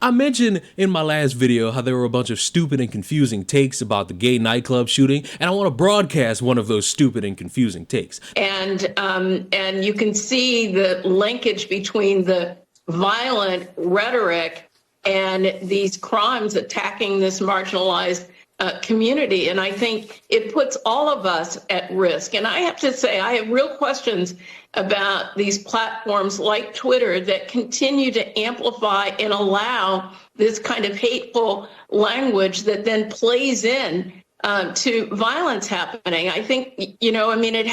I mentioned in my last video how there were a bunch of stupid and confusing takes about the gay nightclub shooting, and I want to broadcast one of those stupid and confusing takes. And you can see the linkage between the violent rhetoric and these crimes attacking this marginalized community. And I think it puts all of us at risk. And I have to say, I have real questions about these platforms like Twitter that continue to amplify and allow this kind of hateful language that then plays in to violence happening. I think, it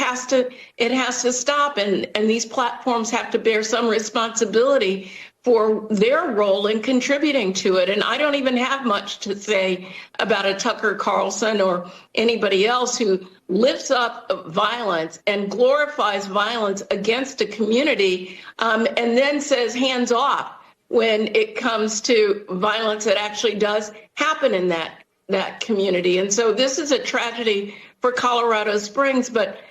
has to stop, and these platforms have to bear some responsibility for their role in contributing to it. And I don't even have much to say about a Tucker Carlson or anybody else who lifts up violence and glorifies violence against a community and then says hands off when it comes to violence that actually does happen in that community. And so this is a tragedy for Colorado Springs, but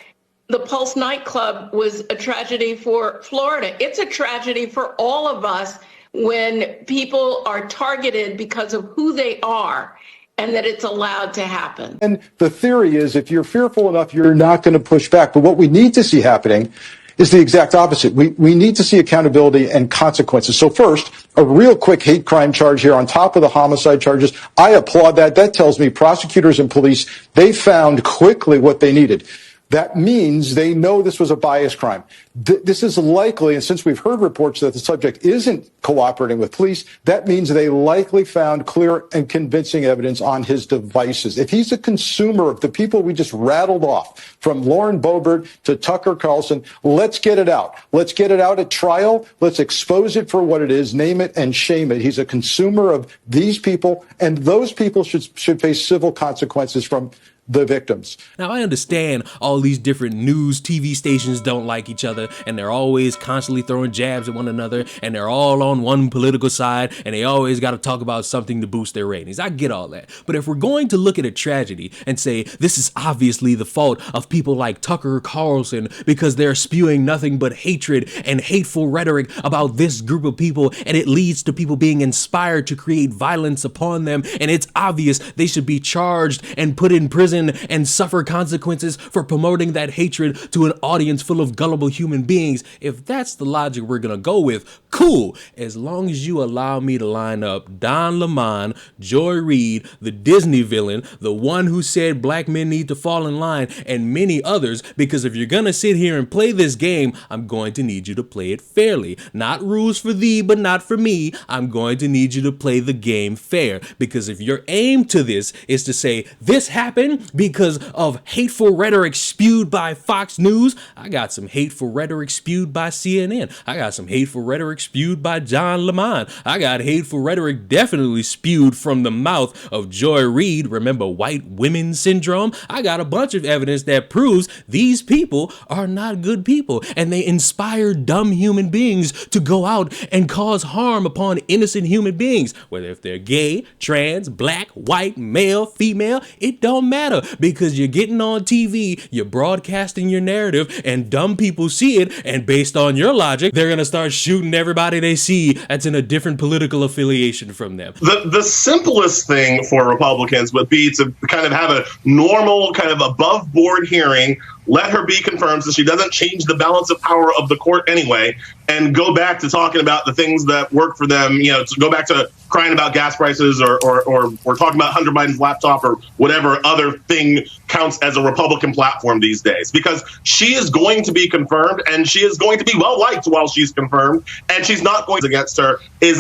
the Pulse nightclub was a tragedy for Florida. It's a tragedy for all of us when people are targeted because of who they are, and that it's allowed to happen. And the theory is if you're fearful enough, you're not going to push back. But what we need to see happening is the exact opposite. We need to see accountability and consequences. So first, a real quick hate crime charge here on top of the homicide charges. I applaud that. That tells me prosecutors and police, they found quickly what they needed. That means they know this was a bias crime. This is likely, and since we've heard reports that the subject isn't cooperating with police, that means they likely found clear and convincing evidence on his devices. If he's a consumer of the people we just rattled off, from Lauren Boebert to Tucker Carlson, let's get it out. Let's get it out at trial. Let's expose it for what it is, name it and shame it. He's a consumer of these people, and those people should face civil consequences from the victims. Now, I understand all these different news TV stations don't like each other, and they're always constantly throwing jabs at one another, and they're all on one political side, and they always got to talk about something to boost their ratings. I get all that. But if we're going to look at a tragedy and say this is obviously the fault of people like Tucker Carlson because they're spewing nothing but hatred and hateful rhetoric about this group of people, and it leads to people being inspired to create violence upon them, and it's obvious they should be charged and put in prison and suffer consequences for promoting that hatred to an audience full of gullible human beings. If that's the logic we're gonna go with, cool, as long as you allow me to line up Don Lemon, Joy Reid, the Disney villain, the one who said black men need to fall in line, and many others, because if you're gonna sit here and play this game, I'm going to need you to play it fairly. Not rules for thee, but not for me. I'm going to need you to play the game fair, because if your aim to this is to say this happened because of hateful rhetoric spewed by Fox News, I got some hateful rhetoric spewed by CNN. I got some hateful rhetoric spewed by John Lemon. I got hateful rhetoric definitely spewed from the mouth of Joy Reid. Remember white women syndrome? I got a bunch of evidence that proves these people are not good people, and they inspire dumb human beings to go out and cause harm upon innocent human beings, whether if they're gay, trans, black, white, male, female, it don't matter, because you're getting on TV, you're broadcasting your narrative, and dumb people see it, and based on your logic, they're gonna start shooting everybody they see that's in a different political affiliation from them. The simplest thing for Republicans would be to kind of have a normal kind of above board hearing, let her be confirmed so she doesn't change the balance of power of the court anyway, and go back to talking about the things that work for them, to go back to crying about gas prices or talking about Hunter Biden's laptop or whatever other thing counts as a Republican platform these days, because she is going to be confirmed and she is going to be well liked while she's confirmed, and she's not going against her is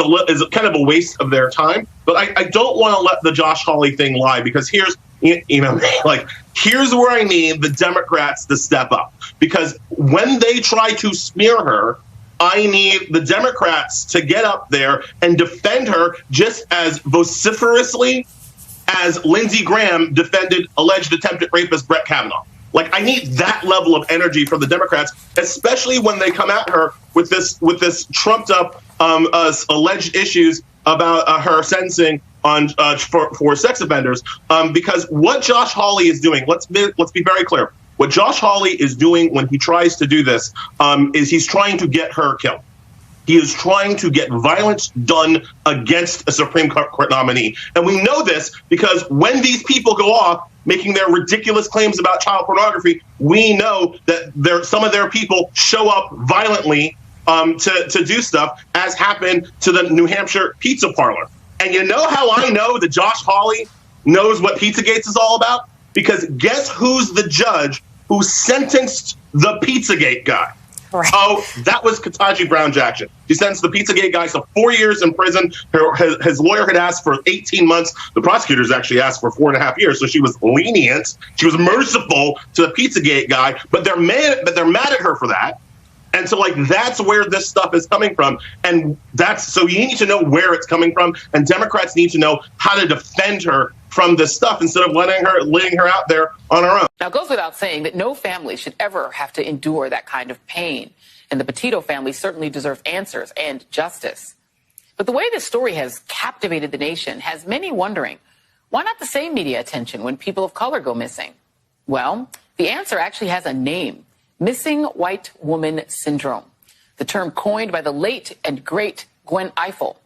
kind of a waste of their time. But I don't want to let the Josh Hawley thing lie, because here's where I need the Democrats to step up, because when they try to smear her, I need the Democrats to get up there and defend her just as vociferously as Lindsey Graham defended alleged attempted rapist Brett Kavanaugh. Like, I need that level of energy from the Democrats, especially when they come at her with this trumped up alleged issues about her sentencing on for sex offenders. Because what Josh Hawley is doing, let's be very clear. What Josh Hawley is doing when he tries to do this is he's trying to get her killed. He is trying to get violence done against a Supreme Court nominee. And we know this because when these people go off making their ridiculous claims about child pornography, we know that some of their people show up violently to do stuff, as happened to the New Hampshire pizza parlor. And you know how I know that Josh Hawley knows what Pizzagate is all about? Because guess who's the judge who sentenced the Pizzagate guy? Right. Oh, that was Ketanji Brown Jackson. She sentenced the Pizzagate guy to 4 years in prison. His lawyer had asked for 18 months. The prosecutors actually asked for 4.5 years. So she was lenient. She was merciful to the Pizzagate guy. But they're mad at her for that. And so, that's where this stuff is coming from. And so you need to know where it's coming from. And Democrats need to know how to defend her from this stuff instead of letting her out there on her own. Now, it goes without saying that no family should ever have to endure that kind of pain. And the Petito family certainly deserve answers and justice. But the way this story has captivated the nation has many wondering, why not the same media attention when people of color go missing? Well, the answer actually has a name. Missing white woman syndrome, the term coined by the late and great Gwen Ifill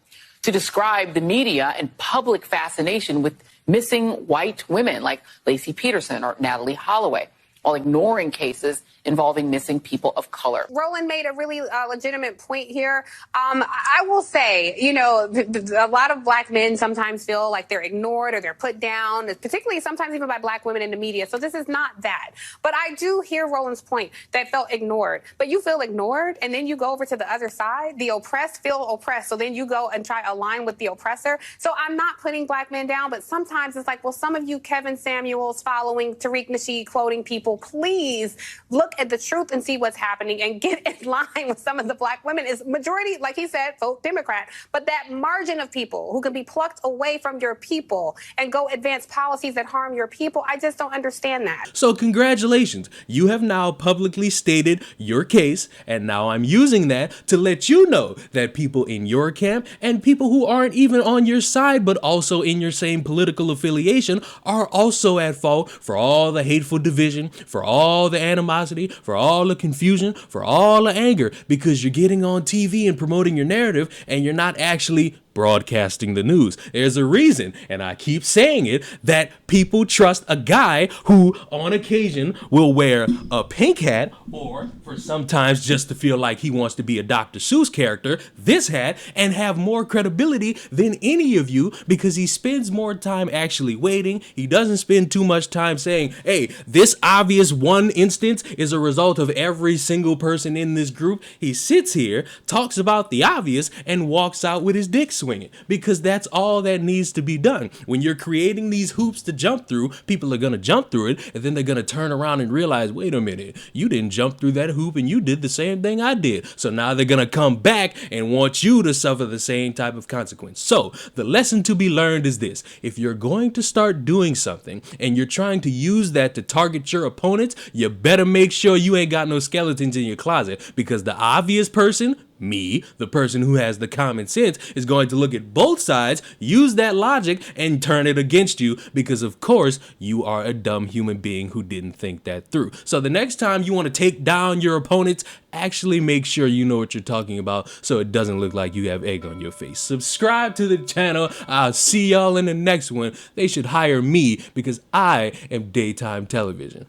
to describe the media and public fascination with missing white women like Lacey Peterson or Natalie Holloway, while ignoring cases involving missing people of color. Roland made a really legitimate point here. I will say, a lot of black men sometimes feel like they're ignored or they're put down, particularly sometimes even by black women in the media. So this is not that. But I do hear Roland's point that felt ignored. But you feel ignored and then you go over to the other side. The oppressed feel oppressed. So then you go and try to align with the oppressor. So I'm not putting black men down, but sometimes it's like, well, some of you Kevin Samuels following Tariq Nasheed quoting people, please look at the truth and see what's happening and get in line with some of the black women. Is majority, like he said, vote Democrat, but that margin of people who can be plucked away from your people and go advance policies that harm your people, I just don't understand that. So congratulations, you have now publicly stated your case, and now I'm using that to let you know that people in your camp and people who aren't even on your side but also in your same political affiliation are also at fault for all the hateful division, for all the animosity, for all the confusion, for all the anger, because you're getting on TV and promoting your narrative and you're not actually broadcasting the news. There's a reason, and I keep saying it, that people trust a guy who on occasion will wear a pink hat, or for sometimes just to feel like he wants to be a Dr. Seuss character, this hat, and have more credibility than any of you because he spends more time actually waiting. He doesn't spend too much time saying, hey, this obvious one instance is a result of every single person in this group. He sits here, talks about the obvious, and walks out with his dick swinging, because that's all that needs to be done. When you're creating these hoops to jump through, people are going to jump through it, and then they're going to turn around and realize, wait a minute, you didn't jump through that hoop and you did the same thing I did. So now they're going to come back and want you to suffer the same type of consequence. So the lesson to be learned is this: if you're going to start doing something and you're trying to use that to target your opponents, you better make sure you ain't got no skeletons in your closet, because the obvious person, me, the person who has the common sense, is going to look at both sides, use that logic, and turn it against you, because of course you are a dumb human being who didn't think that through. So the next time you want to take down your opponents, actually make sure you know what you're talking about so it doesn't look like you have egg on your face. Subscribe to the channel. I'll see y'all in the next one. They should hire me because I am daytime television.